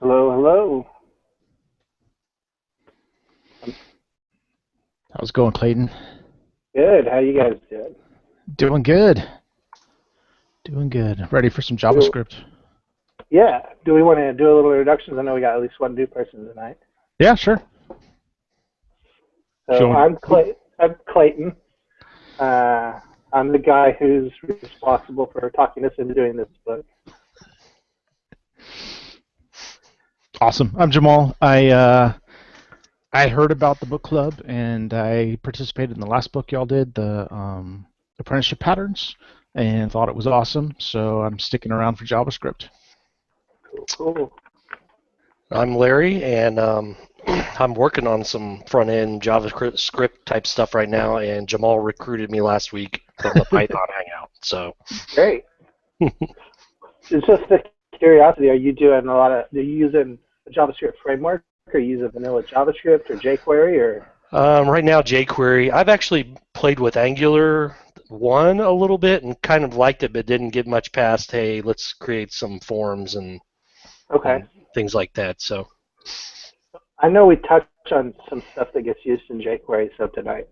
Hello, hello. How's it going, Clayton? Good. How you guys doing? Doing good. Doing good. Ready for some JavaScript? Yeah. Do we want to do a little introductions? I know we got at least one new person tonight. Yeah, sure. So Sure. I'm Clayton. I'm the guy who's responsible for talking us into doing this book. Awesome. I'm Jamal. I heard about the book club and I participated in the last book y'all did, the apprenticeship patterns, and thought it was awesome. So I'm sticking around for JavaScript. Cool. I'm Larry, and I'm working on some front-end JavaScript type stuff right now, and Jamal recruited me last week from the Python Hangout. So Great. It's just a curiosity. Are you doing are you using a JavaScript framework? Or are you using vanilla JavaScript or jQuery or? right now, jQuery. I've actually played with Angular 1 a little bit and kind of liked it, but didn't get much past, hey, let's create some forms and things like that. So I know we touched on some stuff that gets used in jQuery tonight.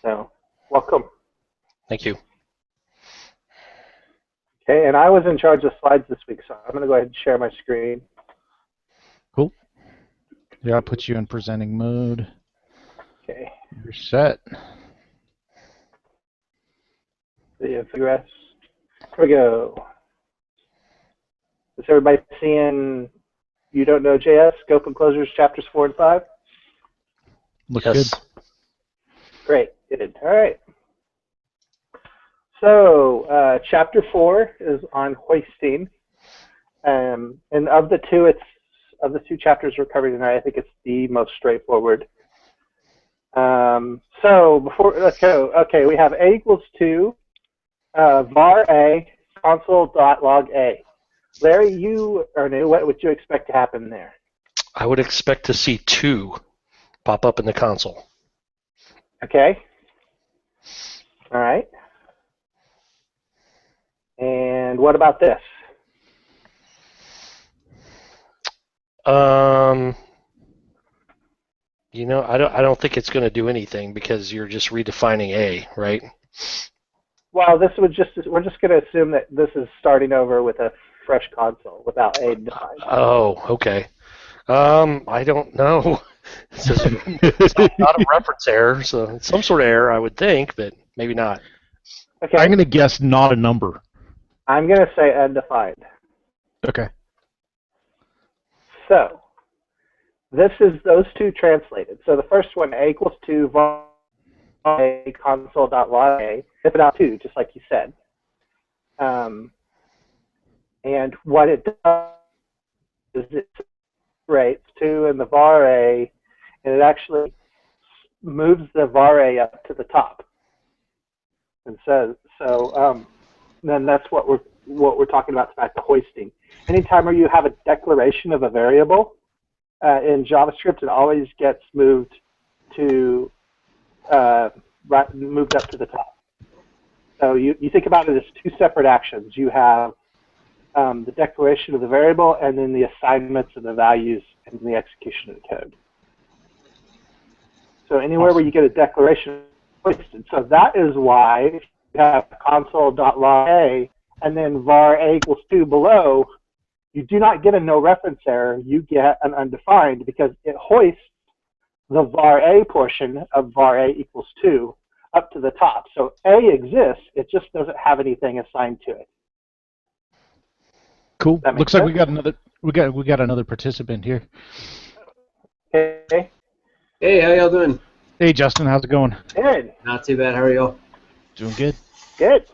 So welcome. Thank you. Okay, and I was in charge of slides this week, so I'm going to go ahead and share my screen. Cool. Yeah, I'll put you in presenting mode. Okay. You're set. The progress. Here we go. Is everybody seeing You Don't Know JS, Scope and Closures, Chapters 4 and 5? Looks Yes. good. Great. Good. All right. So Chapter 4 is on hoisting. And of the two chapters we're covering tonight, I think it's the most straightforward. So let's go. Okay, we have A equals 2, var A, console.log A. Larry, you are new. What would you expect to happen there? I would expect to see 2 pop up in the console. Okay. All right. And what about this? I don't think it's going to do anything because you're just redefining A, right? Well, we're just going to assume that this is starting over with a fresh console without A defined. Oh, okay. I don't know. It's not a reference error, so it's some sort of error, I would think, but maybe not. Okay. I'm going to guess not a number. I'm going to say undefined. Okay. So this is those two translated. So the first one, A equals 2, var A, console.log A, if it out 2, just like you said. And what it does is it separates 2 and the var A, and it actually moves the var A up to the top. And so then that's what we're talking about tonight, the hoisting. Anytime where you have a declaration of a variable in JavaScript, it always gets moved to moved up to the top. So you think about it as 2 separate actions. You have the declaration of the variable and then the assignments of the values and the execution of the code. So anywhere where you get a declaration hoisted. So that is why you have console.log A and then var A equals 2 below, you do not get a no reference error, you get an undefined because it hoists the var A portion of var A equals 2 up to the top. So A exists, it just doesn't have anything assigned to it. Cool. Looks like we got another participant here. Okay. Hey, how y'all doing? Hey Justin, how's it going? Good. Not too bad. How are y'all? Doing good. Good.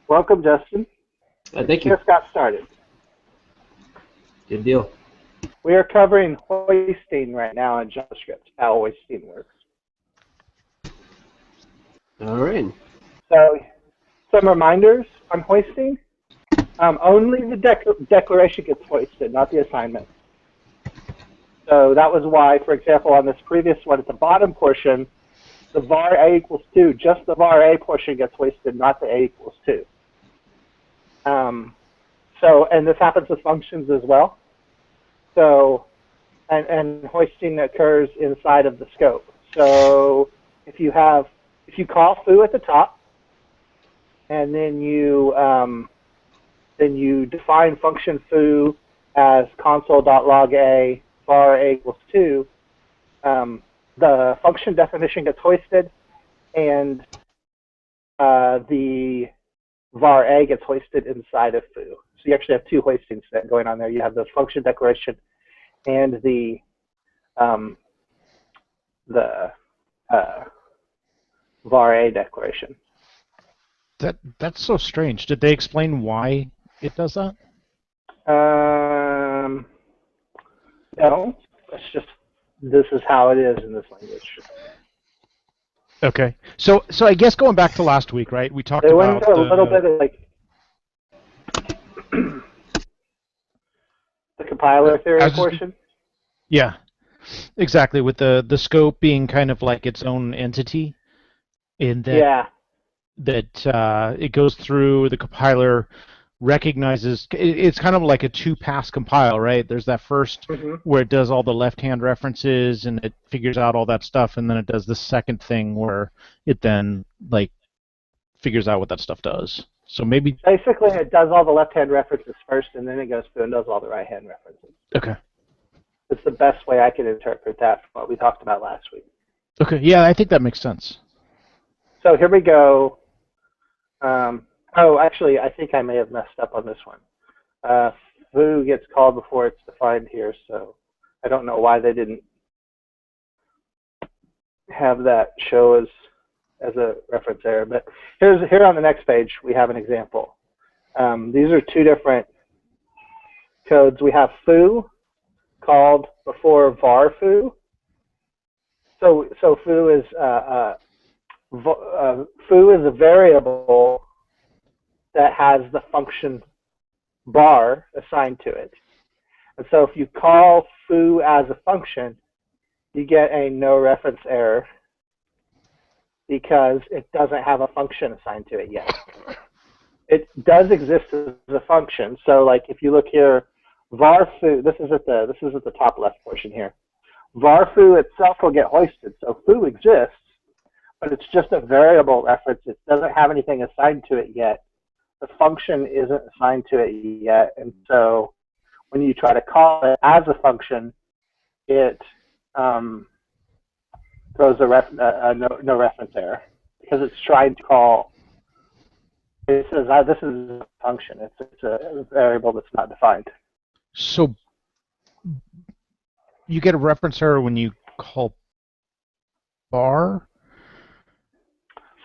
Welcome, Justin. Thank you. Just got started. Good deal. We are covering hoisting right now in JavaScript, how hoisting works. All right. So some reminders on hoisting. Only the declaration gets hoisted, not the assignment. So that was why, for example, on this previous one at the bottom portion, the var A equals 2, just the var A portion gets hoisted, not the A equals 2. And this happens with functions as well. So, and hoisting occurs inside of the scope. So if you call foo at the top, and then you define function foo as console.log a var a equals 2, the function definition gets hoisted, and the var a gets hoisted inside of foo. So you actually have two hoistings going on there. You have the function declaration and the var a declaration. That's so strange. Did they explain why it does that? No, it's just this is how it is in this language. Okay. So I guess going back to last week, right? We talked They about went into a little bit of like the compiler theory portion. Yeah, exactly. With the scope being kind of like its own entity, in that it goes through the compiler, recognizes it's kind of like a two-pass compile, right? There's that first where it does all the left-hand references and it figures out all that stuff, and then it does the second thing where it then like figures out what that stuff does. So maybe basically it does all the left-hand references first, and then it goes through and does all the right-hand references. Okay. It's the best way I can interpret that from what we talked about last week. Okay. Yeah, I think that makes sense. So here we go. Oh, actually, I think I may have messed up on this one. Foo gets called before it's defined here, so I don't know why they didn't have that show as a reference error. But here on the next page, we have an example. These are two different codes. We have foo called before var foo. So foo is foo is a variable that has the function bar assigned to it. And so if you call foo as a function, you get a no reference error because it doesn't have a function assigned to it yet. It does exist as a function. So like if you look here, var foo, this is at the top left portion here. Var foo itself will get hoisted. So foo exists, but it's just a variable reference. It doesn't have anything assigned to it yet. The function isn't assigned to it yet, and so when you try to call it as a function, it throws a no reference error because it's trying to call. It says this is a function. It's a variable that's not defined. So you get a reference error when you call bar.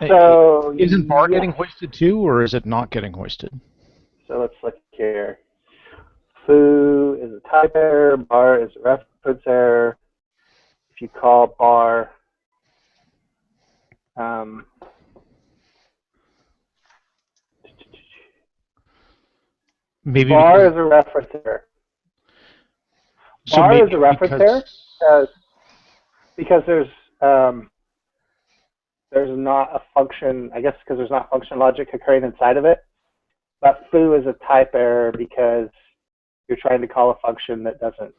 So isn't bar getting hoisted too, or is it not getting hoisted? So let's look here. Foo is a type error. Bar is a reference error. If you call bar, maybe bar is a reference error. So bar is a reference error because there's not a function, I guess because there's not function logic occurring inside of it. But foo is a type error because you're trying to call a function that doesn't.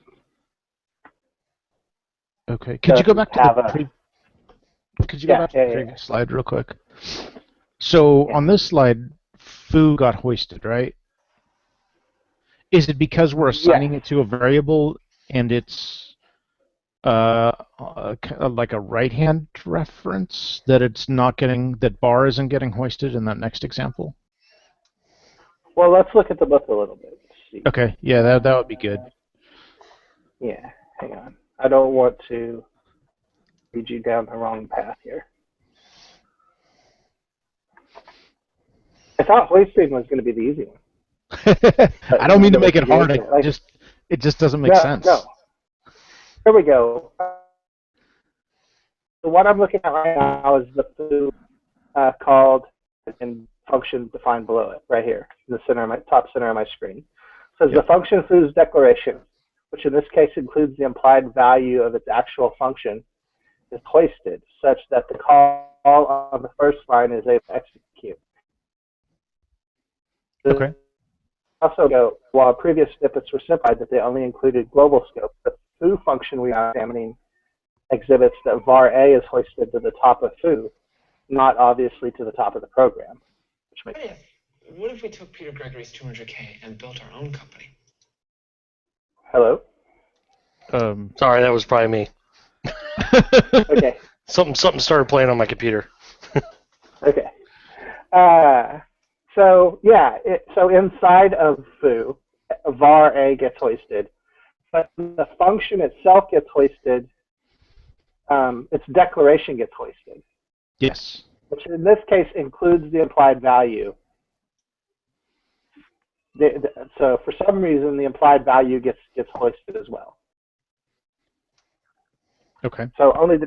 Okay. Could you go back to the previous slide real quick? So on this slide, foo got hoisted, right? Is it because we're assigning it to a variable and it's like a right-hand reference that it's not getting, that bar isn't getting hoisted in that next example? Well, let's look at the book a little bit. Okay, yeah, that would be good. Yeah, hang on. I don't want to lead you down the wrong path here. I thought hoisting was going to be the easy one. I don't mean to make it hard. It just doesn't make sense. No. Here we go. The one I'm looking at right now is the foo called and function defined below it, right here, in the center of top center of my screen. It says the function foo's declaration, which in this case includes the implied value of its actual function, is hoisted such that the call on the first line is able to execute. Okay. also go, while previous snippets were simplified that they only included global scope, the foo function we are examining exhibits that var A is hoisted to the top of foo, not obviously to the top of the program. Which makes What if we took Peter Gregory's 200K and built our own company? Hello? Sorry, that was probably me. Okay. Something started playing on my computer. Okay. So yeah, so inside of foo, var A gets hoisted, but the function itself gets hoisted. Its declaration gets hoisted. Yes. Which in this case includes the implied value. So for some reason, the implied value gets hoisted as well. Okay. So only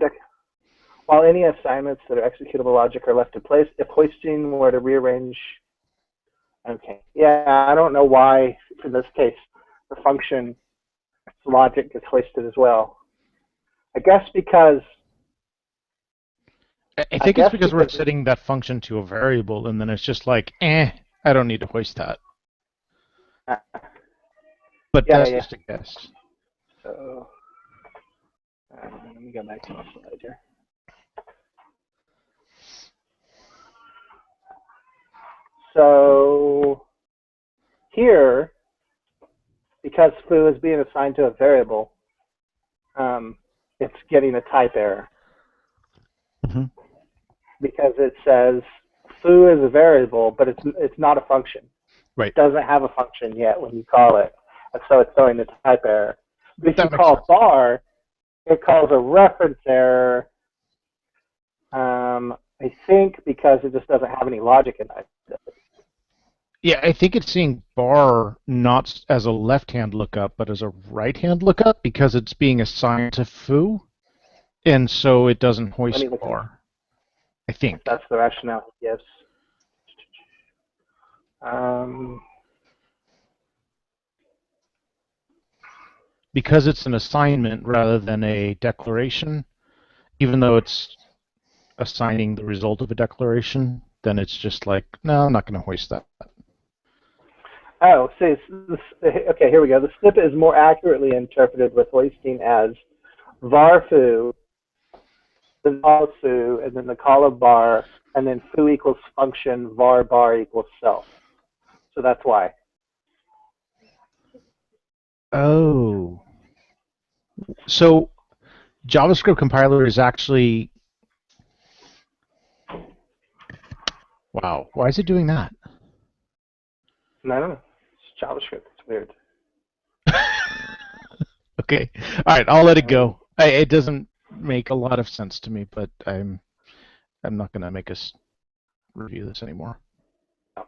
while any assignments that are executable logic are left in place, if hoisting were to rearrange. Okay. Yeah, I don't know why in this case the function logic gets hoisted as well. I guess because. I think it's because we're setting that function to a variable, and then it's just like, I don't need to hoist that. But yeah, that's yeah. just a guess. So let me go back to my slide here. So here, because foo is being assigned to a variable, it's getting a type error. Mm-hmm. Because it says foo is a variable, but it's not a function. Right. It doesn't have a function yet when you call it, and so it's throwing the type error. But if you call bar, it calls a reference error. I think because it just doesn't have any logic in it. Yeah, I think it's seeing bar not as a left-hand lookup, but as a right-hand lookup because it's being assigned to foo, and so it doesn't hoist bar. I think that's the rationale he gives. Because it's an assignment rather than a declaration, even though it's assigning the result of a declaration, then it's just like, no, I'm not going to hoist that. Oh, see, okay, here we go. The snippet is more accurately interpreted with hoisting as var foo, then call foo, and then the call of bar, and then foo equals function, var bar equals self. So that's why. Oh. So JavaScript compiler is actually... Wow. Why is it doing that? No, no. It's JavaScript. It's weird. Okay. All right. I'll let it go. It doesn't make a lot of sense to me, but I'm not going to make us review this anymore.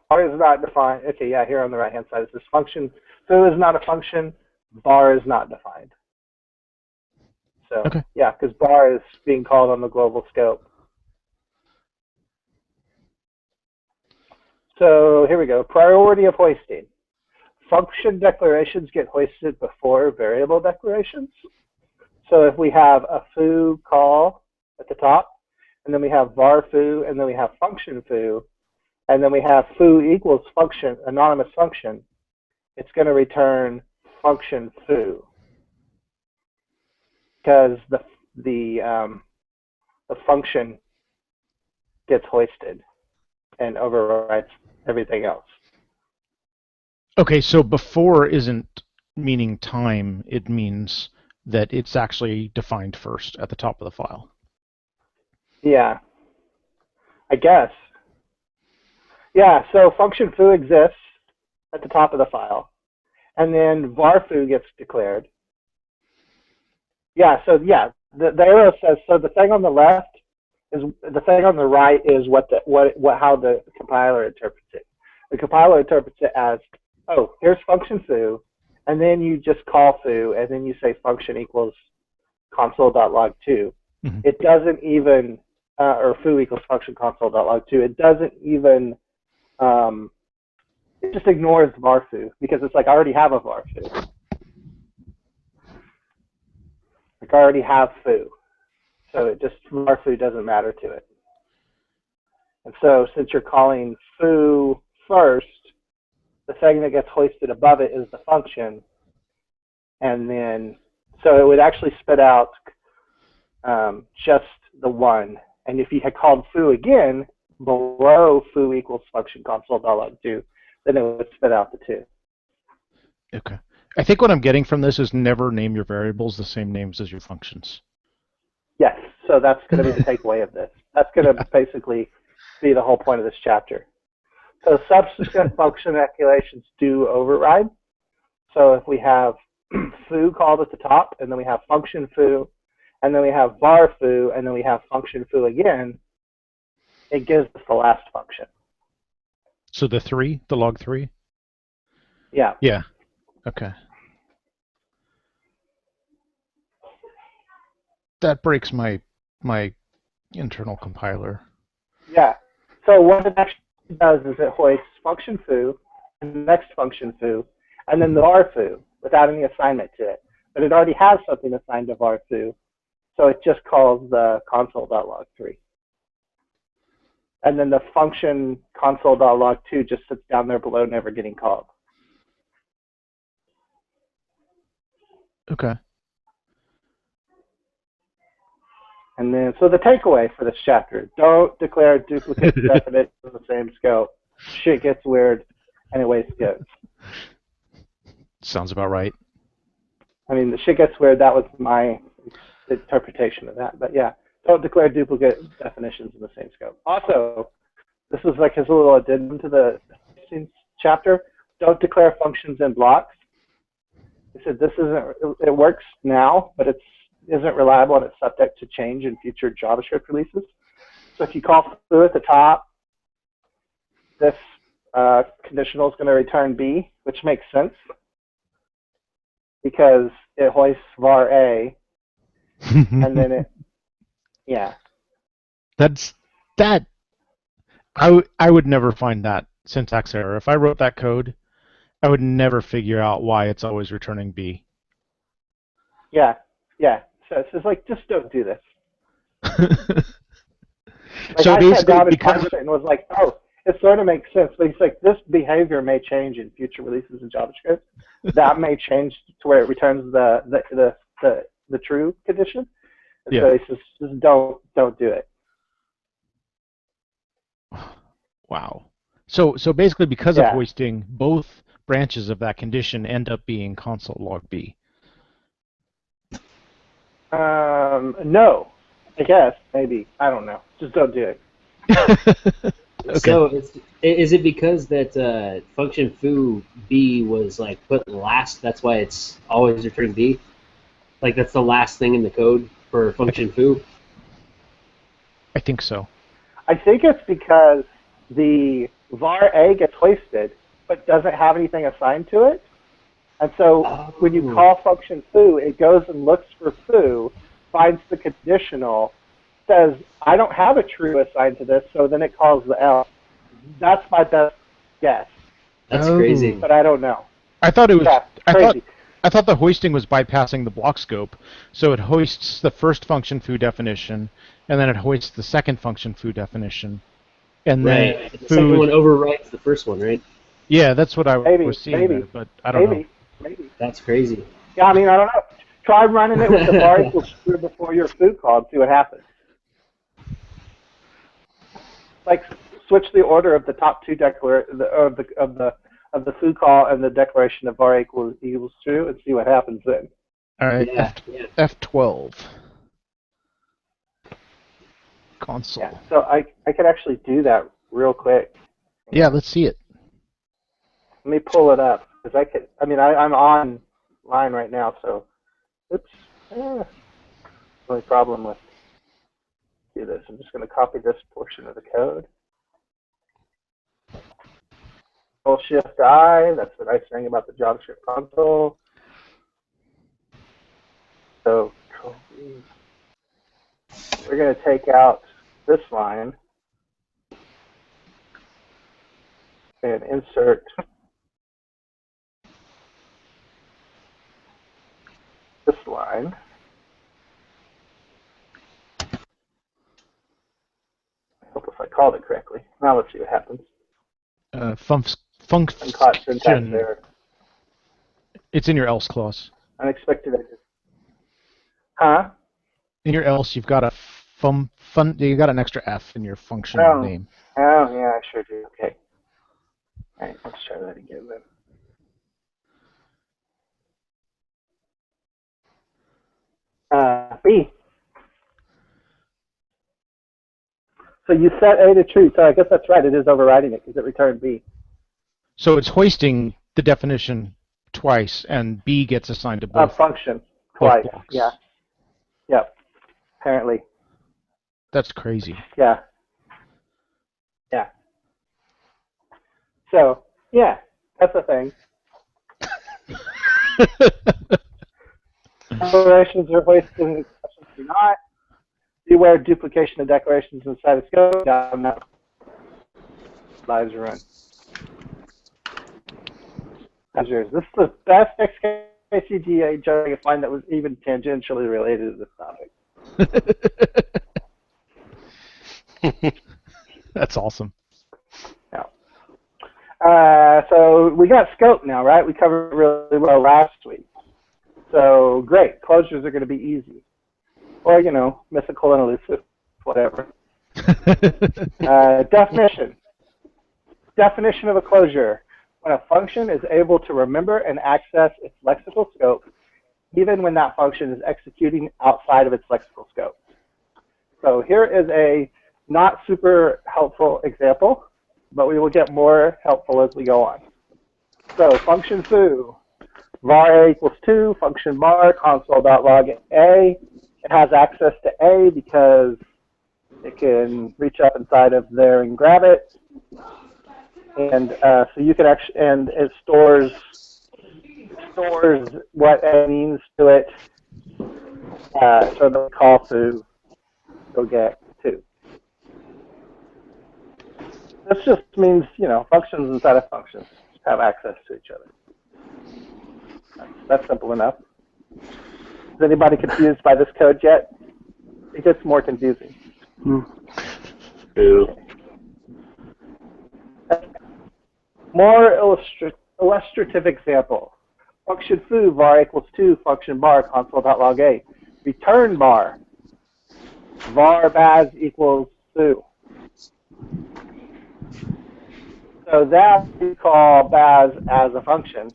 Bar is not defined. Okay, yeah, here on the right-hand side is this function. Foo is not a function. Bar is not defined. So, okay. Yeah, because bar is being called on the global scope. So here we go. Priority of hoisting. Function declarations get hoisted before variable declarations. So if we have a foo call at the top, and then we have var foo, and then we have function foo, and then we have foo equals function, anonymous function, it's going to return function foo. Because the function gets hoisted and overrides everything else. Okay, so before isn't meaning time, it means that it's actually defined first at the top of the file. Yeah, I guess. Yeah, so function foo exists at the top of the file, and then var foo gets declared. Yeah, so yeah, the arrow says, so the thing on the left is, the thing on the right is how the compiler interprets it. The compiler interprets it as, oh, here's function foo, and then you just call foo, and then you say function equals console.log2. Mm-hmm. It doesn't even, or foo equals function console.log2. It doesn't even, it just ignores var foo because it's like, I already have a var foo. Like, I already have foo. So it just, var foo doesn't matter to it. And so since you're calling foo first, the thing that gets hoisted above it is the function, and then so it would actually spit out just the one. And if you had called foo again below foo equals function console.log2, then it would spit out the two. Okay. I think what I'm getting from this is never name your variables the same names as your functions. Yes, so that's going to be the takeaway of this. That's going to basically be the whole point of this chapter. So subsequent function calculations do override. So if we have foo called at the top, and then we have function foo, and then we have var foo, and then we have function foo again, it gives us the last function. So the log 3? Yeah. Yeah. Okay. That breaks my internal compiler. Yeah. So what it actually does is it hoists function foo, and the next function foo, and then the var foo without any assignment to it. But it already has something assigned to var foo, so it just calls the console.log3. And then the function console.log2 just sits down there below, never getting called. Okay. And then, so the takeaway for this chapter, don't declare duplicate definitions in the same scope. Shit gets weird, and it wastes code. Sounds about right. I mean, the shit gets weird, that was my interpretation of that. But yeah, don't declare duplicate definitions in the same scope. Also, this is like his little addendum to the chapter. Don't declare functions in blocks. He said this it works now, but it isn't reliable and it's subject to change in future JavaScript releases. So if you call foo at the top, this conditional is going to return B, which makes sense because it hoists var A, and then it, yeah. That. I would never find that syntax error. If I wrote that code, I would never figure out why it's always returning B. Yeah, yeah. So it's just like, just don't do this. Like So I sat down and because parsed it and was like, oh, it sort of makes sense. But he's like, this behavior may change in future releases in JavaScript. That may change to where it returns the true condition. And Yeah. so he says, just don't do it. Wow. So basically, because of Yeah. hoisting, both branches of that condition end up being console log B. No, I guess maybe, I don't know. Just don't do it. Okay. So is it because that function foo B was like put last? That's why it's always returning B. Like that's the last thing in the code for function foo. I think so. I think it's because the var A gets hoisted, but doesn't have anything assigned to it. And so when you call function foo, it goes and looks for foo, finds the conditional, says, I don't have a true assigned to this, so then it calls the else. That's my best guess. That's crazy. But I don't know. I thought it was. Yeah, crazy. I thought the hoisting was bypassing the block scope, so it hoists the first function foo definition, and then it hoists the second function foo definition, and then Right. The second one overwrites the first one, right? Yeah, that's what I Maybe, was seeing maybe, there, but I don't know. Maybe. That's crazy. Yeah, I mean, I don't know. Try running it with the var equals true before your foo call and see what happens. Like, switch the order of the top two of the foo call and the declaration of var equals true and see what happens then. All right, Yeah. F12 console. Yeah, so I could actually do that real quick. Yeah, let's see it. Let me pull it up because I'm online right now, so oops. Only problem with do this. I'm just going to copy this portion of the code. Control-Shift-I, that's the nice thing about the JavaScript console. So we're going to take out this line and insert this line. I hope if I called it correctly. Now let's see what happens. uncaught syntax function. error. It's in your else clause. Unexpected edges. Huh? In your else, you've got a you got an extra F in your function Oh. name. Oh, yeah, I sure do. Okay. All right, let's try that again then. B. So you set A to true, so I guess that's right. It is overriding it because it returned B. So it's hoisting the definition twice, and B gets assigned to both. Function both twice. blocks. Yeah. Yep. Apparently. That's crazy. Yeah. Yeah. So, yeah, that's the thing. Declarations are hoisted and exceptions do not. Beware duplication of declarations inside a scope. No. Lives run. How's yours? This is the best XKCGA joke I could find that was even tangentially related to this topic. That's awesome. Yeah. So we got scope now, right? We covered it really well last week. So great. Closures are going to be easy. Or, you know, mythical and elusive, whatever. Definition. Definition of a closure. When a function is able to remember and access its lexical scope, even when that function is executing outside of its lexical scope. So here is a not super helpful example, but we will get more helpful as we go on. So function foo, var a equals 2, function bar, console.log a. It has access to a because it can reach up inside of there and grab it. And so you can actually, and it stores what a means to it. So they'll call foo, go get 2. This just means, you know, functions inside of functions have access to each other. That's simple enough. Is anybody confused by this code yet? It gets more confusing. More illustrative example. Function foo, var equals 2, function bar, console.log a. Return bar, var baz equals foo. So that we call baz as a function.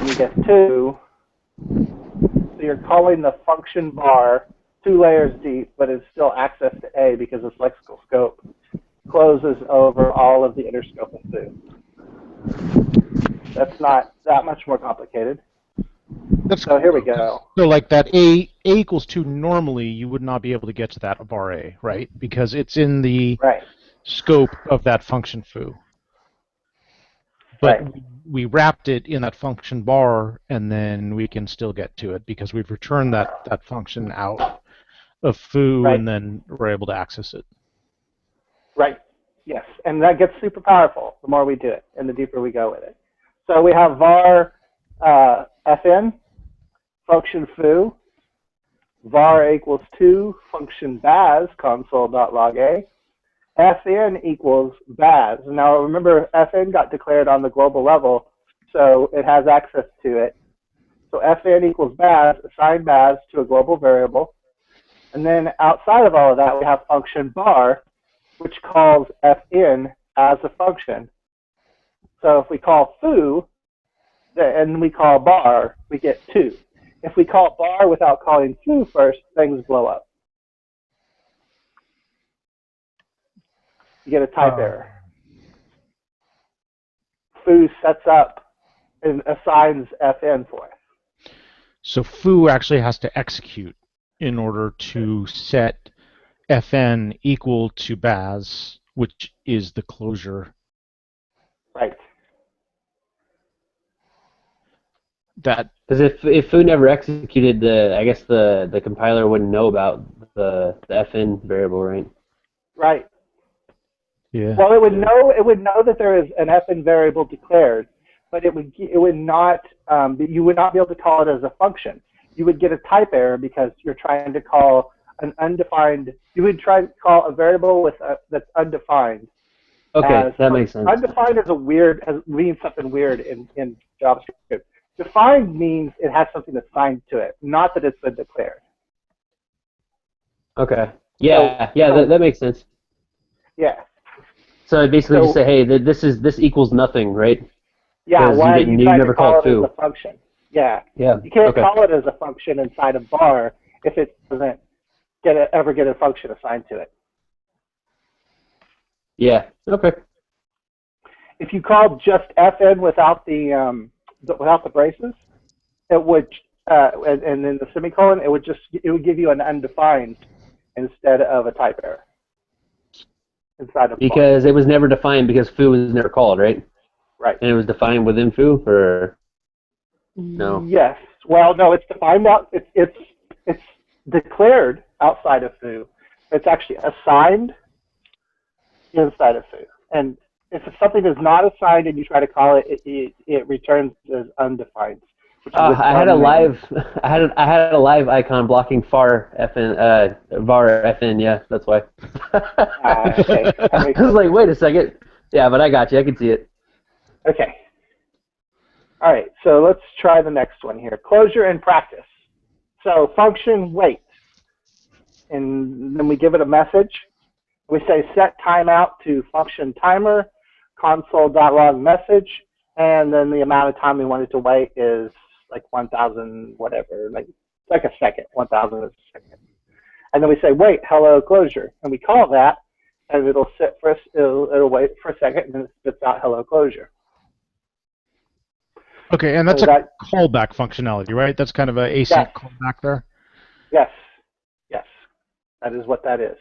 You get 2. So you're calling the function bar 2 layers deep, but it's still access to A because its lexical scope closes over all of the inner scope of foo. That's not that much more complicated. So here we go. So like that A equals 2 normally you would not be able to get to that var A, right? Because it's in the scope of that function foo. But we wrapped it in that function bar, and then we can still get to it because we've returned that function out of foo, and then we're able to access it. Right. Yes, and that gets super powerful the more we do it and the deeper we go with it. So we have var fn, function foo, var equals 2, function baz, console.log a. Fn equals baz. Now remember, Fn got declared on the global level, so it has access to it. So Fn equals baz, assign baz to a global variable. And then outside of all of that, we have function bar, which calls Fn as a function. So if we call foo, and we call bar, we get 2. If we call bar without calling foo first, things blow up. You get a type error. Foo sets up and assigns Fn for us. So foo actually has to execute in order to set Fn equal to baz, which is the closure. Right. That because if foo never executed, I guess the compiler wouldn't know about the Fn variable, right? Right. Yeah. Well, it would know that there is an Fn variable declared, but it would not you would not be able to call it as a function. You would get a type error because you're trying to call an undefined. You would try to call a variable with that's undefined. Okay, that makes sense. Undefined means something weird in JavaScript. Defined means it has something assigned to it, not that it's been declared. Okay. Yeah, that makes sense. Yeah. So basically, just say, hey, this equals nothing, right? Yeah. Why are you trying to call it as a function? Yeah. Yeah. You can't call it as a function inside of var if it doesn't ever get a function assigned to it. Yeah. Okay. If you called just fn without the braces, it would and then the semicolon, it would give you an undefined instead of a type error inside of because it was never defined because foo was never called, right? Right. And it was defined within foo, or no? Yes. Well, no, it's defined out. It's declared outside of foo. It's actually assigned inside of foo. And if something is not assigned and you try to call it, it returns as undefined. I had a live icon blocking var fn. Yeah, that's why. Okay. I was like, wait a second. Yeah, but I got you. I can see it. Okay. All right. So let's try the next one here. Closure and practice. So function wait, and then we give it a message. We say set timeout to function timer, console.log message, and then the amount of time we want it to wait is like 1,000 whatever, like a second, 1,000 is a second. And then we say wait, hello closure, and we call that, and it'll wait for a second, and then it spits out hello closure. Okay, and that's a callback functionality, right? That's kind of an async callback there? Yes. Yes. That is what that is.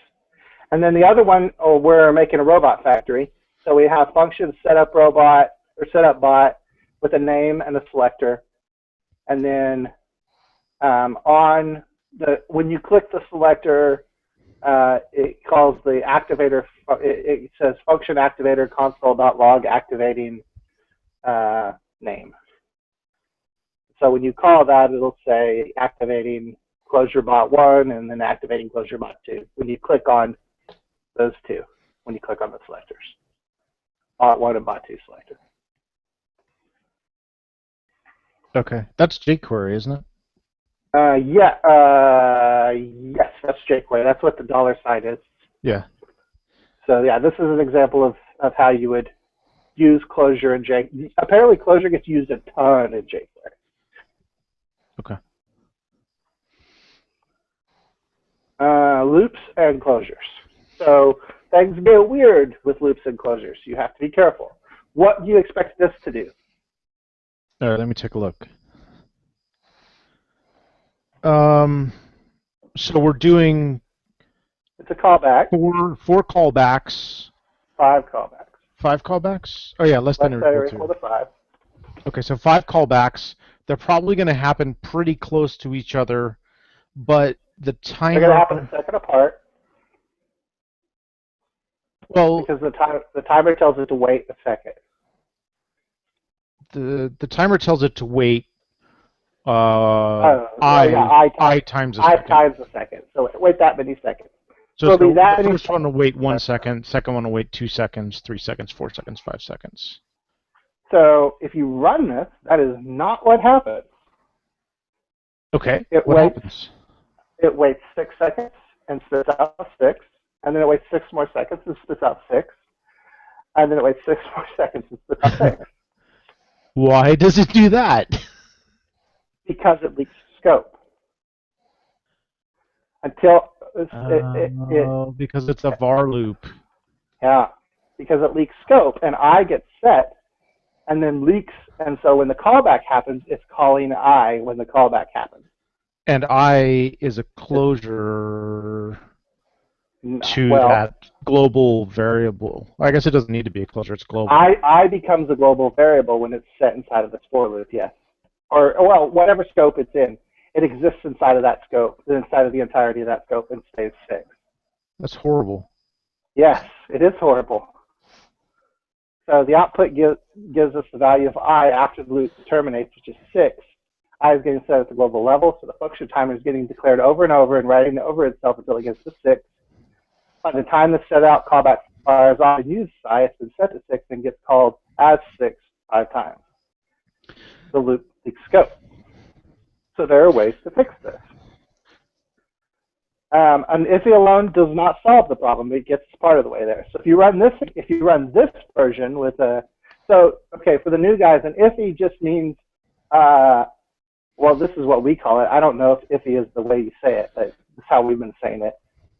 And then the other one, we're making a robot factory. So we have function setup robot or setup bot with a name and a selector. And then when you click the selector, it calls the activator. It says function activator console.log activating name. So when you call that, it'll say activating closure bot 1 and then activating closure bot 2. When you click on those two, when you click on the selectors, bot 1 and bot 2 selector. Okay, that's jQuery, isn't it? Yes, that's jQuery. That's what the $sign is. Yeah. So yeah, this is an example of how you would use Closure in jQuery. Apparently, Closure gets used a ton in jQuery. Okay. Loops and closures. So things get weird with loops and closures. You have to be careful. What do you expect this to do? All right, let me take a look. So we're doing. It's a callback. Four callbacks. 5 callbacks. 5 callbacks? Oh yeah, less than or equal to 5. Okay, so 5 callbacks. They're probably going to happen pretty close to each other, but the timer. They're going to happen a second apart. Well, because the timer tells it to wait a second. The timer tells it to wait. I times a second. I times a second. So wait that many seconds. So the first one will wait 1 second, second one will wait 2 seconds, 3 seconds, 4 seconds, 5 seconds. So if you run this, that is not what happens. Okay. What happens? It waits 6 seconds and spits out 6, and then it waits 6 more seconds and spits out 6, and then it waits 6 more seconds and spits out 6. Why does it do that? Because it leaks scope. Until because it's a var loop. Yeah, because it leaks scope, and I gets set, and then leaks, and so when the callback happens, it's calling I when the callback happens. And I is a closure to that global variable. I guess it doesn't need to be a closure, it's global. I becomes a global variable when it's set inside of this for loop, yes. Or, well, whatever scope it's in. It exists inside of that scope, inside of the entirety of that scope, and stays fixed. That's horrible. Yes, it is horrible. So the output gives us the value of I after the loop terminates, which is 6. I is getting set at the global level, so the function timer is getting declared over and over and writing over itself until it gets to 6. By the time the set out callback fires off and use psi, it's been set to 6 and gets called as 6 5 times. The loop leaks scope. So there are ways to fix this. An IIFE alone does not solve the problem. It gets part of the way there. So if you run this version with a, so okay, for the new guys, an IIFE just means, well, this is what we call it. I don't know if IIFE is the way you say it, but this is how we've been saying it.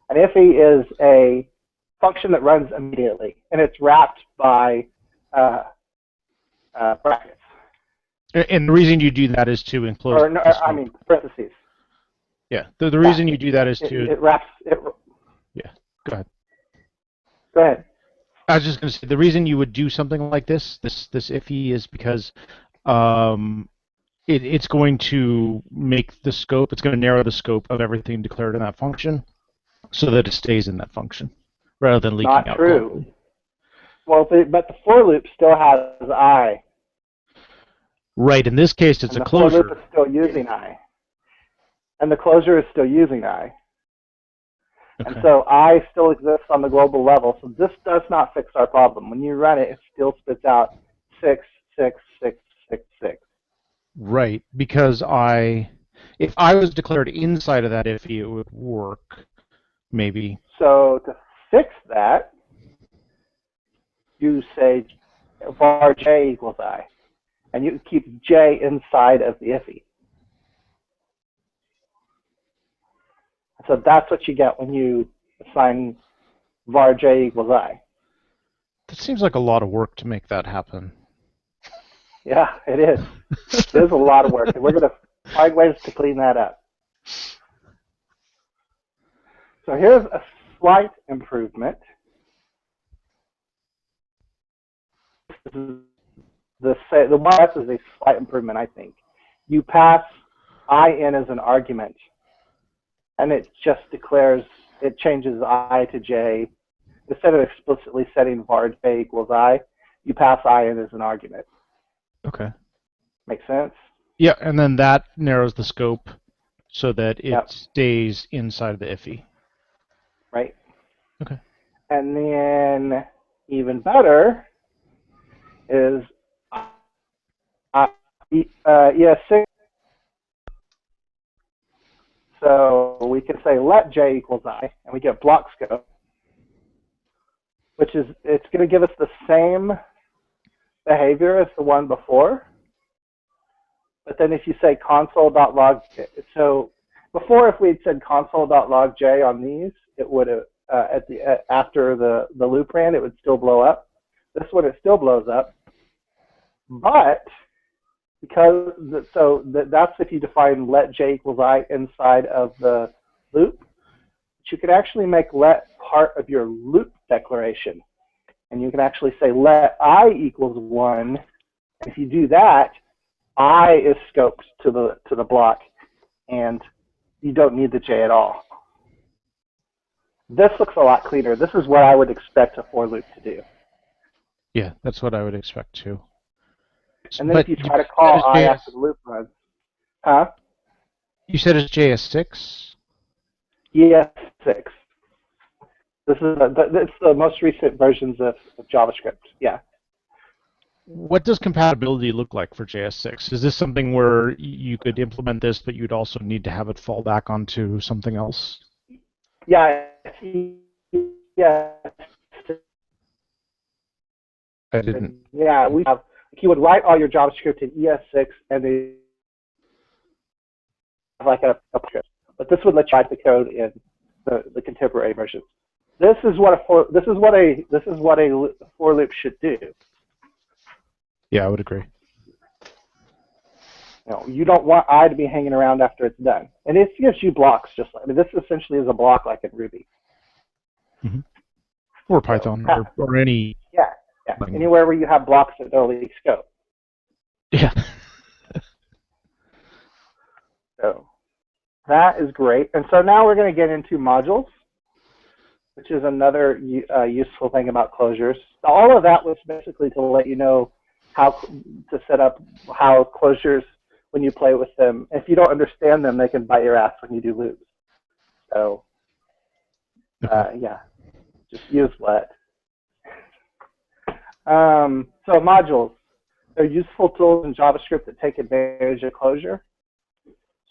An IIFE is a function that runs immediately, and it's wrapped by brackets. And the reason you do that is to enclose. Or no, I mean parentheses. Yeah, the reason you do that is to. It wraps. Yeah, go ahead. Go ahead. I was just going to say the reason you would do something like this IIFE is because it's going to make the scope. It's going to narrow the scope of everything declared in that function, so that it stays in that function rather than leaking out. Not true. Well, but the for loop still has I. Right. In this case, it's a closure. The for loop is still using I. And the closure is still using I. Okay. And so I still exists on the global level. So this does not fix our problem. When you run it, it still spits out 6, 6, 6, 6, 6. Right. Because if I was declared inside of that IIFE, it would work. Maybe. So to fix that, you say var j equals I. And you keep j inside of the IIFE. So that's what you get when you assign var j equals I. That seems like a lot of work to make that happen. Yeah, it is. It is a lot of work, and we're going to find ways to clean that up. So here's a slight improvement. The one that is a slight improvement, I think. You pass I in as an argument, and it just declares, it changes I to j. Instead of explicitly setting var j equals I, you pass I in as an argument. Okay. Make sense? Yeah, and then that narrows the scope so that it stays inside of the IIFE. Right. Okay. And then, even better, is ES6. So we can say let j equals I, and we get block scope, which is, it's going to give us the same behavior as the one before. But then if you say console.log, so before if we had said console.log j on these, it would have, after the loop ran, it would still blow up. This one, it still blows up. But because that's if you define let j equals I inside of the loop. But you could actually make let part of your loop declaration, and you can actually say let I equals 1. If you do that, I is scoped to the block, and you don't need the j at all. This looks a lot cleaner. This is what I would expect a for loop to do. Yeah, that's what I would expect too. And then if you try to call I after the loop runs, huh? You said it's JS6? ES6. It's the most recent versions of JavaScript. Yeah. What does compatibility look like for JS6? Is this something where you could implement this, but you'd also need to have it fall back onto something else? Yeah. Yeah. I didn't. Yeah, we have. You would write all your JavaScript in ES6, and they have like a script. But this would let you write the code in the contemporary versions. This is what a for loop should do. Yeah, I would agree. You don't want I to be hanging around after it's done, and it gives you blocks. Just like, I mean, this essentially is a block like in Ruby. Mm-hmm. Or Python, or any. Yeah. Anywhere where you have blocks that don't leak scope. Yeah. So that is great. And so now we're going to get into modules, which is another useful thing about closures. All of that was basically to let you know how to set up how closures, when you play with them. If you don't understand them, they can bite your ass when you do loops. So yeah, just use let. So modules, they're useful tools in JavaScript that take advantage of closure.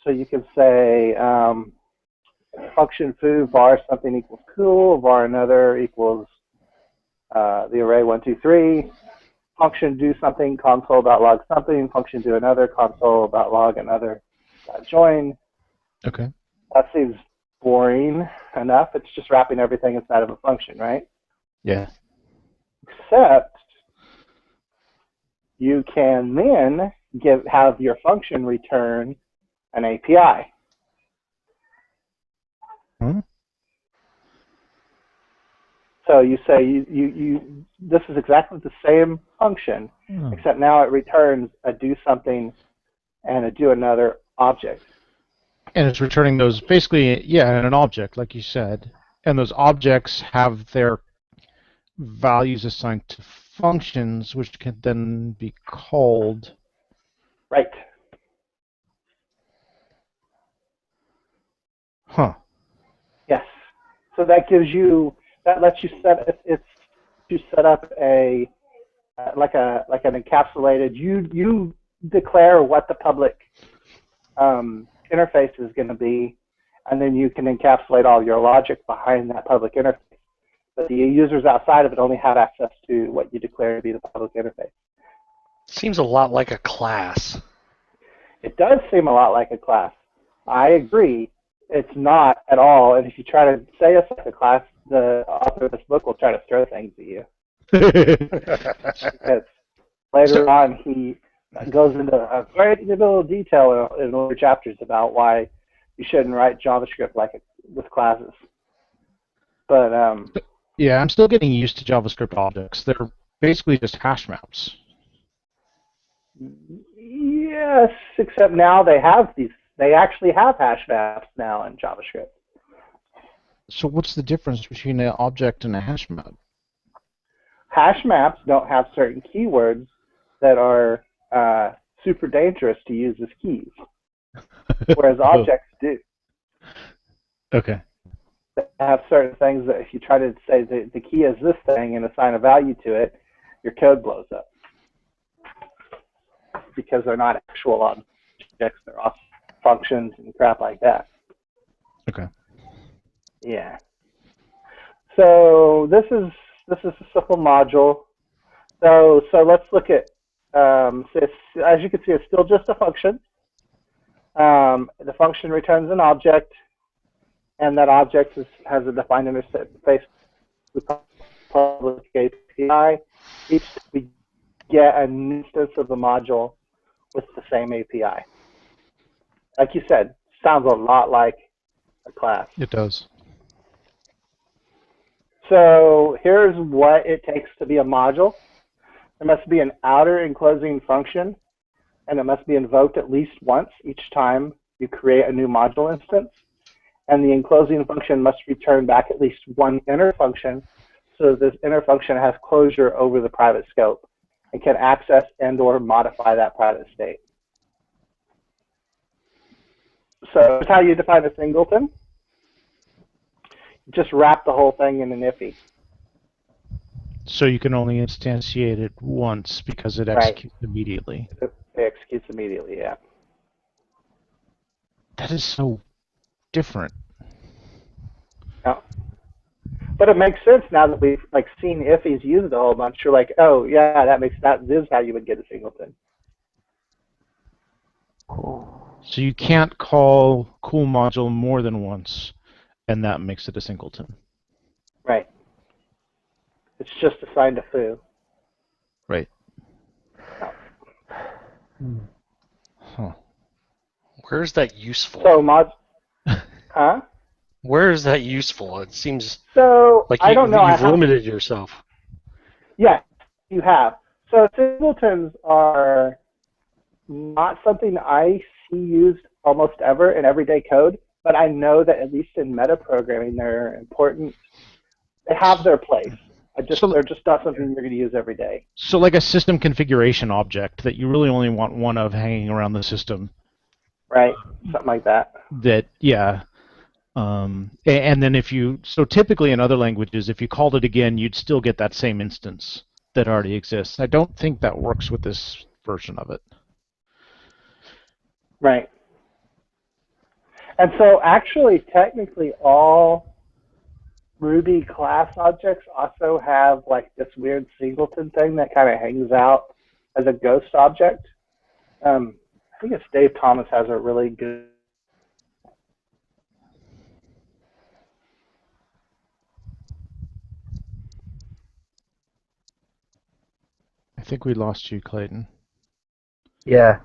So you can say function foo var something equals cool, var another equals the array 1, 2, 3. Function do something, console.log something. Function do another, console.log another. Join. Okay. That seems boring enough. It's just wrapping everything inside of a function, right? Yeah. Except you can then have your function return an API. Hmm? So you say this is exactly the same function, except now it returns a do something and a do another object. And it's returning those basically, yeah, in an object, like you said. And those objects have their values assigned to functions, which can then be called. Right. Huh. Yes. So that gives you, that lets you set up a like an encapsulated. You declare what the public interface is going to be, and then you can encapsulate all your logic behind that public interface. But the users outside of it only have access to what you declare to be the public interface. Seems a lot like a class. It does seem a lot like a class. I agree. It's not at all. And if you try to say it's like a class, the author of this book will try to throw things at you. Because later on, he goes into a great little detail in other chapters about why you shouldn't write JavaScript with classes. But yeah, I'm still getting used to JavaScript objects. They're basically just hash maps. yes, except now they actually have hash maps now in JavaScript. So what's the difference between an object and a hash map? Hash maps don't have certain keywords that are super dangerous to use as keys, whereas objects do. Okay. They have certain things that if you try to say the key is this thing and assign a value to it, your code blows up. Because they're not actual objects, they're off functions and crap like that. Okay. Yeah. So this is a simple module. So let's look at so as you can see, it's still just a function. The function returns an object, and that object has a defined interface with public API. Each we get an instance of the module with the same API. Like you said, sounds a lot like a class. It does. So here's what it takes to be a module. There must be an outer enclosing function, and it must be invoked at least once each time you create a new module instance. And the enclosing function must return back at least one inner function, so this inner function has closure over the private scope and can access and or modify that private state. So that's how you define a singleton. Just wrap the whole thing in an IIFE. So you can only instantiate it once because it executes immediately. It executes immediately, yeah. That is so different. Yeah. But it makes sense now that we've seen IIFEs used a whole bunch. You're like, oh yeah, that is how you would get a singleton. So you can't call cool module more than once, and that makes it a singleton. Right. It's just assigned to foo. Right. Oh. Huh. Where is that useful? So huh? Where is that useful? It seems like I don't know. You've limited yourself. Yeah, you have. So singletons are not something I see used almost ever in everyday code, but I know that at least in metaprogramming, they're important. They have their place. They're just not something you're going to use every day. So like a system configuration object that you really only want one of hanging around the system. Right, something like that. Yeah. And then so typically in other languages, if you called it again, you'd still get that same instance that already exists. I don't think that works with this version of it. Right. And so actually, technically, all Ruby class objects also have like this weird singleton thing that kind of hangs out as a ghost object. I think it's Dave Thomas has a really good. I think we lost you, Clayton. Yeah.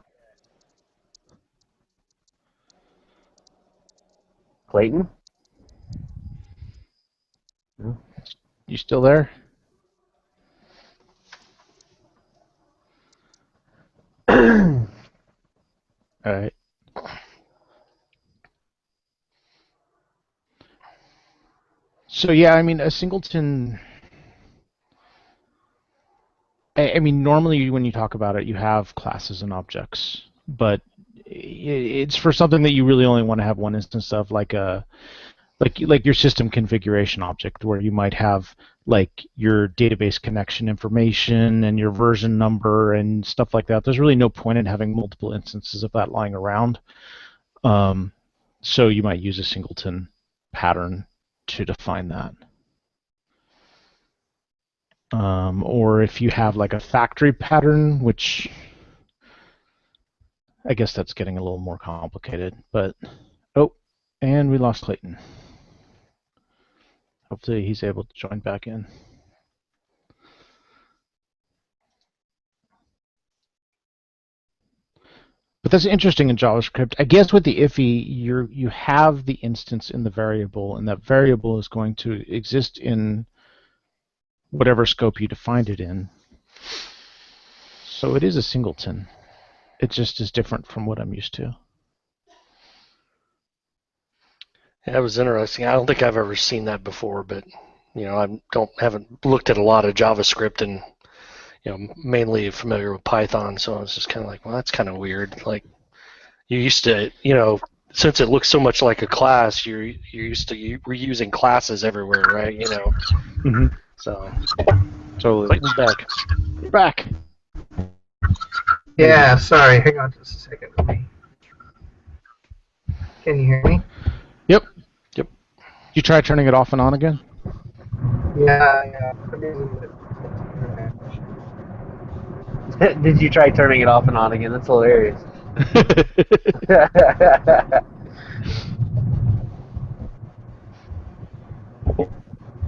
Clayton? You still there? All right. So yeah, I mean, a singleton. I mean, normally when you talk about it, you have classes and objects, but it's for something that you really only want to have one instance of, like your system configuration object, where you might have like your database connection information and your version number and stuff like that. There's really no point in having multiple instances of that lying around. So you might use a singleton pattern to define that. Or if you have like a factory pattern, which I guess that's getting a little more complicated, but oh, and we lost Clayton. Hopefully he's able to join back in. But that's interesting in JavaScript. I guess with the IIFE, you have the instance in the variable, and that variable is going to exist in whatever scope you defined it in. So it is a singleton. It just is different from what I'm used to. Yeah, that was interesting. I don't think I've ever seen that before, but I haven't looked at a lot of JavaScript and mainly familiar with Python, so I was just kind of like, well, that's kind of weird. Like, you used to, since it looks so much like a class, you're used to reusing classes everywhere, right? Mm-hmm. So Totally. Clayton's back. You're back. Yeah, sorry. Hang on just a second. Can you hear me? Yep. You try turning it off and on again? Yeah. Did you try turning it off and on again? That's hilarious.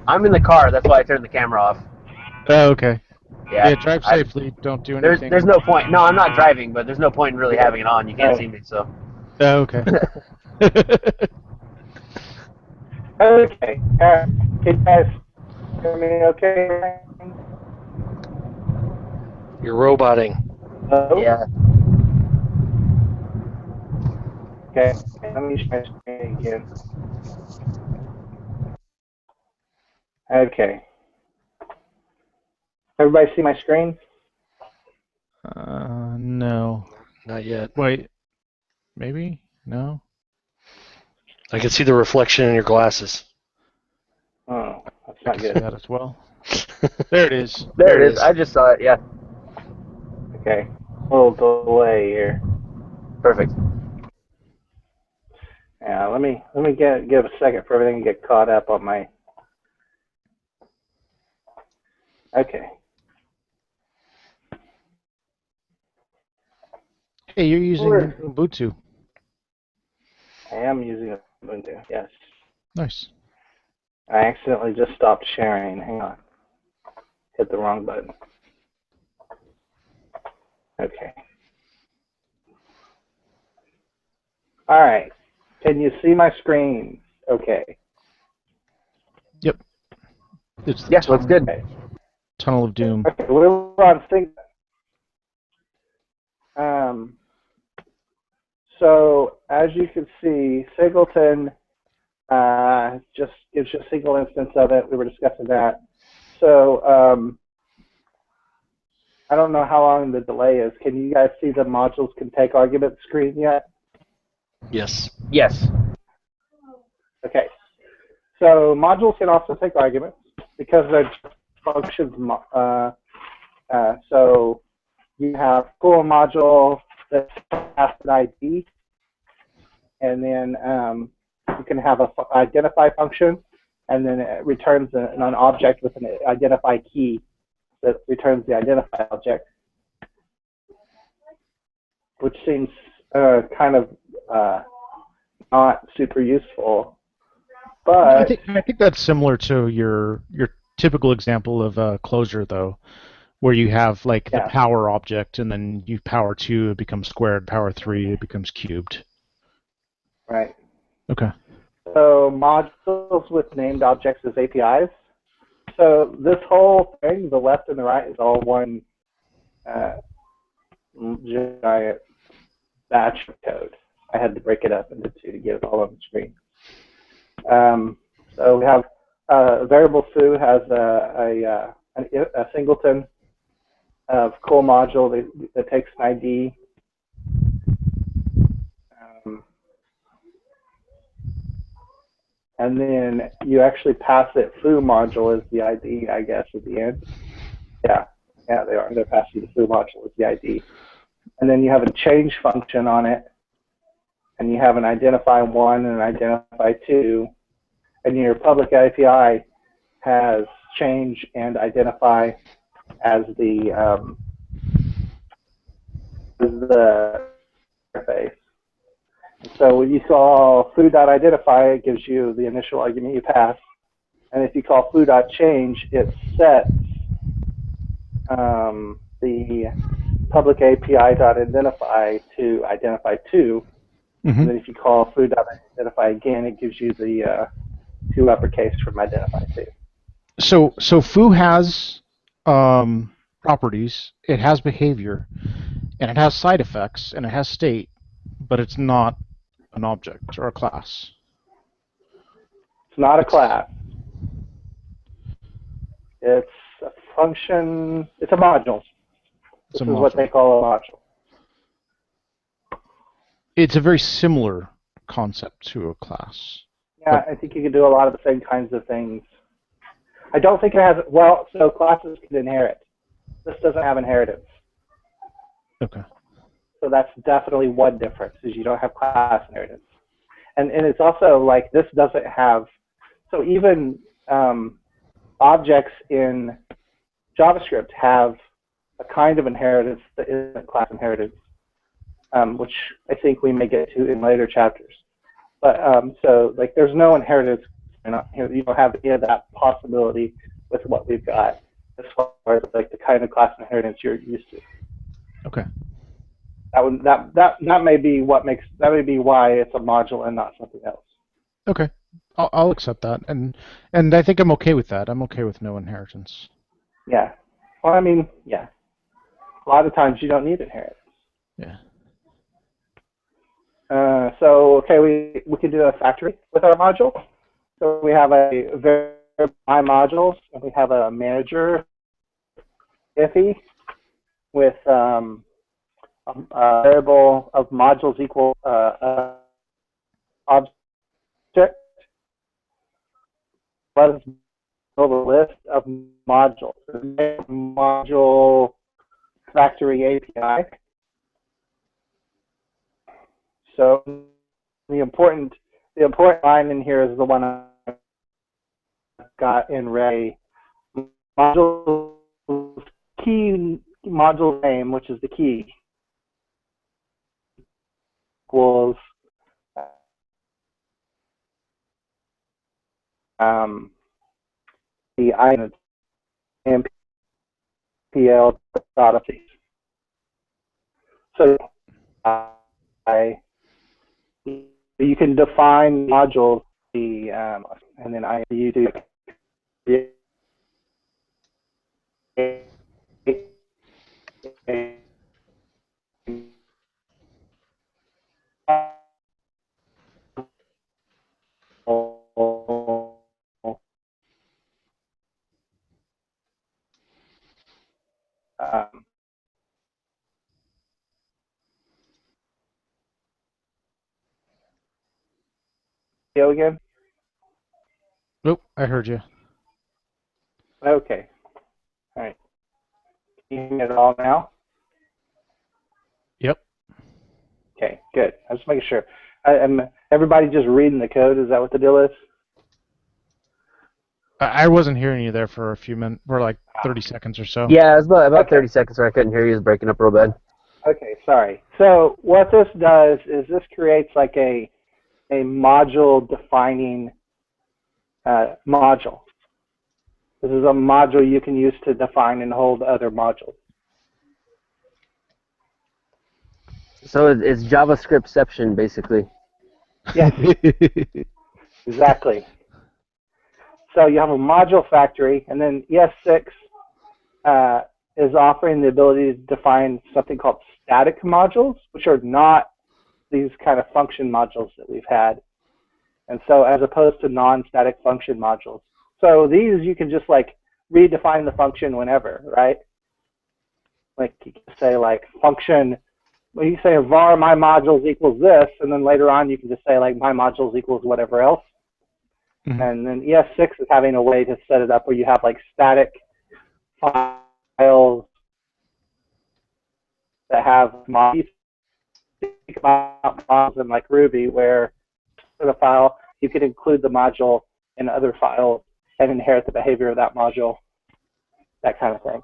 I'm in the car. That's why I turned the camera off. Oh, okay. Yeah. Drive safely. Don't do anything. There's no point. No, I'm not driving, but there's no point in really having it on. You can't see me, so. Oh, okay. Okay. Can you guys hear me okay? You're roboting. Hello? Yeah. Okay. Let me use my screen again. Okay. Everybody see my screen? No. Not yet. Wait. Maybe? No? I can see the reflection in your glasses. Oh, that's not I see good. that as well. There it is. There it is. I just saw it, yeah. Okay. A little delay here. Perfect. Yeah, let me give a second for everything to get caught up on my. Okay. Hey, you're using Ubuntu. I am using Ubuntu, yes. Nice. I accidentally just stopped sharing. Hang on. Hit the wrong button. Okay. All right. Can you see my screen? Okay. Yep. It's the Yes, looks good. Tunnel of Doom. Okay, we're on Singleton. So as you can see, Singleton just gives you a single instance of it. We were discussing that. So I don't know how long the delay is. Can you guys see the modules can take arguments screen yet? Yes. Yes. Okay. So modules can also take arguments because they're functions So you have cool module that has an ID, and then you can have a identify function, and then it returns an object with an identify key that returns the identify object, which seems kind of not super useful. But I think that's similar to your typical example of a closure, though, where you have like the power object, and then you power 2, it becomes squared. Power 3, it becomes cubed. Right. Okay. So modules with named objects as APIs. So this whole thing, the left and the right, is all one giant batch of code. I had to break it up into 2 to get it all on the screen. So we have variable foo has a singleton of cool module that takes an ID. And then you actually pass it foo module as the ID, I guess, at the end. Yeah, they are. They're passing the foo module as the ID. And then you have a change function on it, and you have an identify 1 and an identify 2. And your public API has change and identify as the interface. So when you call foo.identify, it gives you the initial argument you pass. And if you call foo.change, it sets the public API.identify to identify 2. Mm-hmm. And then if you call foo.identify again, it gives you the 2 uppercase from identify 2. So foo has properties, it has behavior, and it has side effects, and it has state, but it's not an object or a class. It's not a class. It's a function. It's a module. This is what they call a module. It's a very similar concept to a class. Yeah, I think you can do a lot of the same kinds of things. I don't think it has, well, so classes can inherit. This doesn't have inheritance. Okay. So that's definitely one difference, is you don't have class inheritance. And it's also like this doesn't have, so even objects in JavaScript have a kind of inheritance that isn't class inheritance, which I think we may get to in later chapters. But so like there's no inheritance. You don't have any of that possibility with what we've got as far as like the kind of class inheritance you're used to. Okay. That may be what makes, that may be why it's a module and not something else. Okay. I'll accept that, and I think I'm okay with that. I'm okay with no inheritance. Yeah. Well, I mean, yeah. A lot of times you don't need inheritance. Yeah. So okay, we can do a factory with our module. So we have a variable my modules, and we have a manager IIFE with a variable of modules equal object. Let us build a list of modules. Module factory API. So the important line in here is the one I've got in Ray. Module key module name, which is the key, equals the MPL data piece. So you can define modules, and then you do again? Nope, I heard you. Okay. All right. you hear it all now? Yep. Okay, good. I was just making sure. Everybody just reading the code? Is that what the deal is? I wasn't hearing you there for a few minutes, for like 30 seconds or so. Yeah, it was about Okay. 30 seconds where I couldn't hear you. It was breaking up real bad. Okay, sorry. So what this does is this creates like a module defining module. This is a module you can use to define and hold other modules. So it's JavaScriptception, basically. Yes, exactly. So you have a module factory, and then ES6 is offering the ability to define something called static modules, which are not these kind of function modules that we've had. And so as opposed to non-static function modules. So these you can just like redefine the function whenever, right? Like you can say like function, well, you say var my modules equals this, and then later on you can just say like my modules equals whatever else. Mhm. And then ES6 is having a way to set it up where you have like static files that have modules in like Ruby, where in a file you could include the module in other files and inherit the behavior of that module, that kind of thing.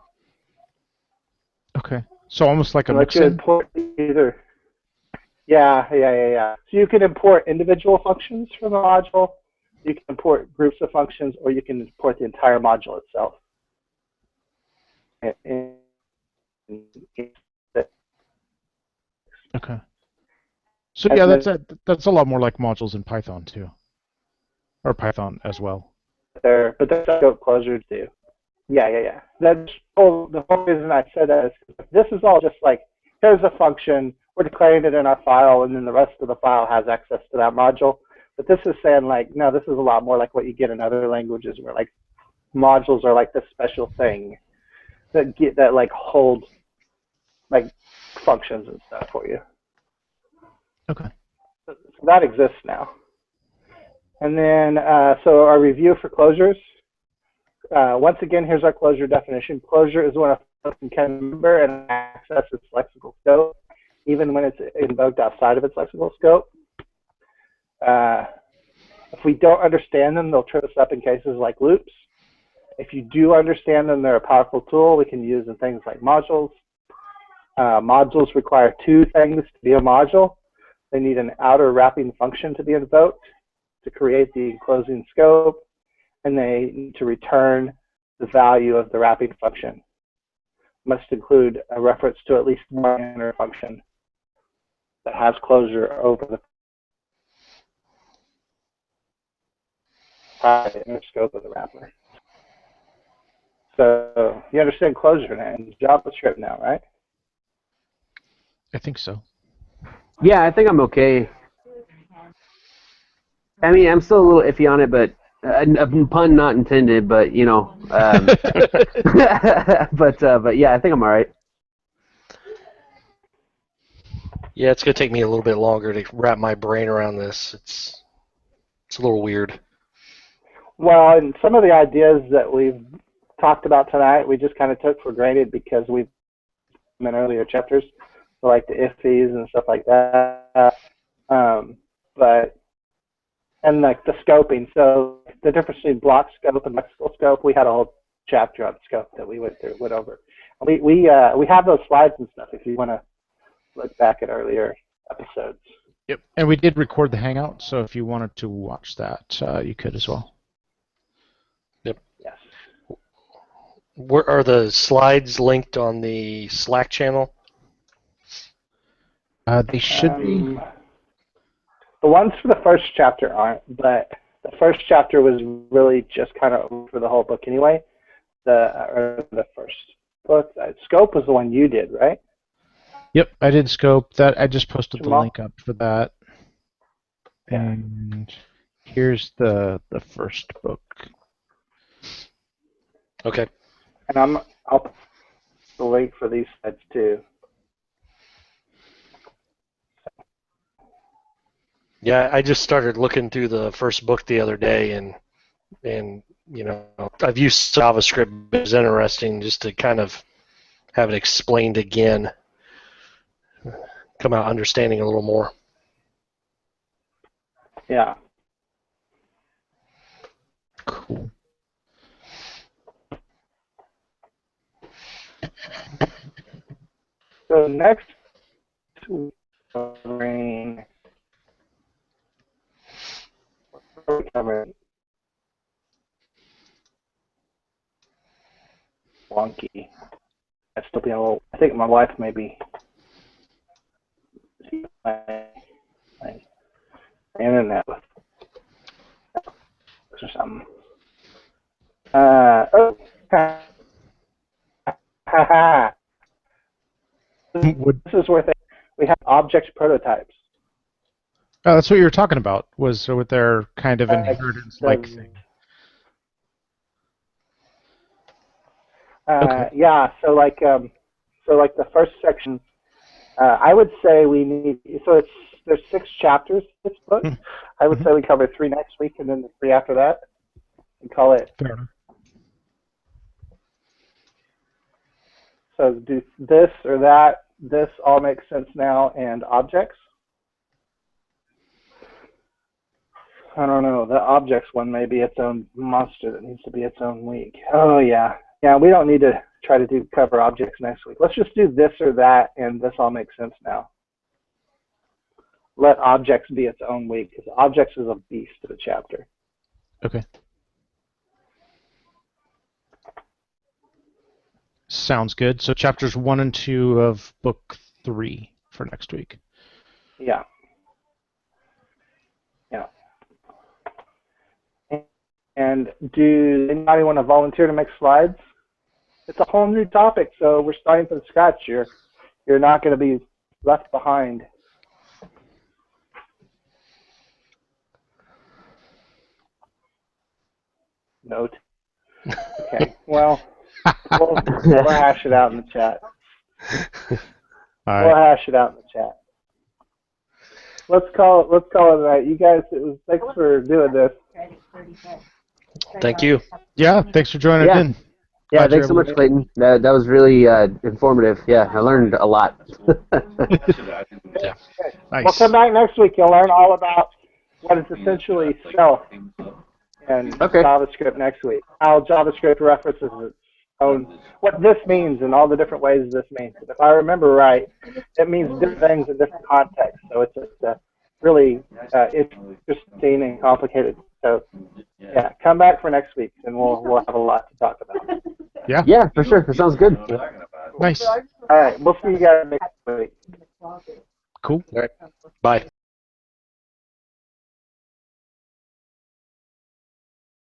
Okay. So almost like a So let you mix-in? import either. Yeah. So you can import individual functions from the module, you can import groups of functions, or you can import the entire module itself. Okay. So yeah, that's a lot more like modules in Python too, or Python as well. But there's scope closure too. Yeah. The whole reason I said that is this is all just like, here's a function, we're declaring it in our file, and then the rest of the file has access to that module. But this is saying like, no, this is a lot more like what you get in other languages, where like modules are like this special thing that like hold like functions and stuff for you. Okay. So that exists now. And then, so our review for closures. Once again, here's our closure definition. Closure is when a function can remember and access its lexical scope, even when it's invoked outside of its lexical scope. If we don't understand them, they'll trip us up in cases like loops. If you do understand them, they're a powerful tool we can use in things like modules. Modules require two things to be a module. They need an outer wrapping function to be invoked to create the enclosing scope, and they need to return the value of the wrapping function. Must include a reference to at least one inner function that has closure over the private inner scope of the wrapper. So you understand closure now in JavaScript now, right? I think so. Yeah, I think I'm okay. I mean, I'm still a little iffy on it, but pun not intended. But you know, but yeah, I think I'm all right. Yeah, it's gonna take me a little bit longer to wrap my brain around this. It's a little weird. Well, and some of the ideas that we've talked about tonight, we just kind of took for granted because we've been in earlier chapters, so like the IIFEs and stuff like that. And like the scoping, so the difference between block scope and lexical scope, we had a whole chapter on scope that we went over. We have those slides and stuff if you want to look back at earlier episodes. Yep. And we did record the Hangout, so if you wanted to watch that, you could as well. Yep. Yes. Where are the slides linked on the Slack channel? They should be. The ones for the first chapter aren't, but the first chapter was really just kind of for the whole book anyway. The first book, Scope was the one you did, right? Yep, I did Scope. That I just posted Jamal? the link up for that. Yeah. And here's the first book. Okay. And I'll put the link for these slides too. Yeah, I just started looking through the first book the other day, and you know, I've used JavaScript. It was interesting just to kind of have it explained again. Come out understanding a little more. Yeah. Cool. So next we're covering wonky. I still be a little. I think my wife may be my internet with or something. Oh, ha ha. This is where we have object prototypes. Oh, that's what you were talking about. Was with their kind of inheritance-like thing. Okay. Yeah. So like the first section, I would say we need. So there's 6 chapters in this book. I would say we cover 3 next week and then the 3 after that. And call it. Fair enough. So do this or that. This all makes sense now, and objects. I don't know. The objects one may be its own monster that needs to be its own week. Oh yeah. Yeah, we don't need to try to cover objects next week. Let's just do this or that, and this all makes sense now. Let objects be its own week, because objects is a beast of a chapter. Okay. Sounds good. So chapters 1 and 2 of book 3 for next week. Yeah. Yeah. And do anybody want to volunteer to make slides? It's a whole new topic, so we're starting from scratch. You're not going to be left behind. Note. Okay. Well, we'll hash it out in the chat. All right. We'll hash it out in the chat. Let's call it a night. You guys, thanks for doing this. Thank you. Yeah, thanks for joining in. Yeah, Glad thanks so you're much, Clayton. That was really informative. Yeah, I learned a lot. Yeah. Nice. We'll come back next week. You'll learn all about what is essentially self and JavaScript next week. How JavaScript references its own, what this means and all the different ways this means. And if I remember right, it means different things in different contexts. So it's really interesting and complicated. So yeah, come back for next week and we'll have a lot to talk about. Yeah. Yeah, for sure. That sounds good. Nice. All right, we'll see you guys next week. Cool. All right. Bye.